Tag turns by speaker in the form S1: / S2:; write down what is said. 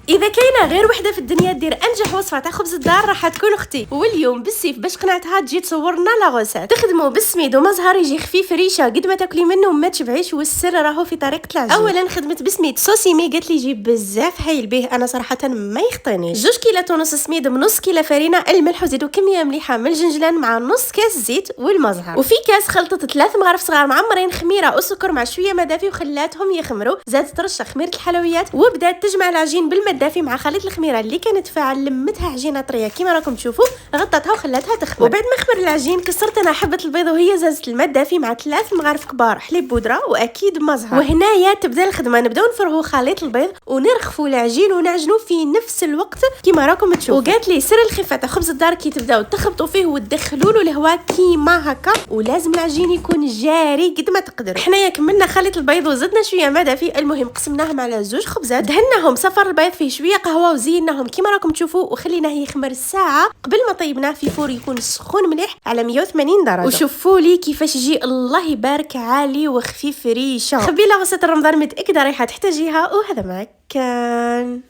S1: اذا كاينه غير وحده في الدنيا دير انجح وصفه تاع خبز الدار راح تكون اختي. واليوم بالسيف باش قنعتها تجي تصورنا لا غوسات. تخدموا بالسميد ومزهر يجي خفيف ريشه قد ما تاكلي منه وما تشبعيش، والسر راهو في طريقه العجين. اولا خدمت بسميد سوسيمي قالت لي يجي بزاف هايل به، انا صراحه ما يخطينيش. 2 كيلات ونص سميد بنص كيلو فرينه، الملح وزيدوا كميه مليحه من الجنجلان مع نص كاس زيت والمزهر. وفي كاس خلطت 3 مغارف صغار معمرين خميره وسكر مع شويه ما دافي وخلاتهم يخمروا. زادت رشه خميره الحلويات وبدات تجمع العجين بالماء الدافي مع خليط الخميره اللي كانت فاعل، لمتها عجينه طريه كيما راكم تشوفوا، غطتها وخلاتها تخمر. وبعد ما خمر العجين كسرت انا حبه البيض وهي زازت الماء الدافي مع 3 مغارف كبار حليب بودره واكيد مزهر. وهنايا تبدا الخدمه، نبداو نفرغوا خليط البيض ونرخفوا العجين ونعجنوا في نفس الوقت كيما راكم تشوفوا. وقالت لي سر الخفه تاع خبز الدار كي تبداو تخبطوا فيه وتدخلوا له الهواء كيما هكا، ولازم العجين يكون جاري قد ما تقدروا. حنايا كملنا خليط البيض وزدنا شويه ماء دافي، المهم قسمناهم على 2 خبزات، دهناهم صفر البيض فيه شويه قهوه وزيناهم كيما راكم تشوفوا، وخليناه يخمر ساعه قبل ما طيبناه في فور يكون سخون مليح على 180 درجه. وشوفوا لي كيفاش يجي الله يبارك عالي وخفيف ريشه. خبيله وسط رمضان متاكده رايحه تحتاجيها، وهذا ما كان.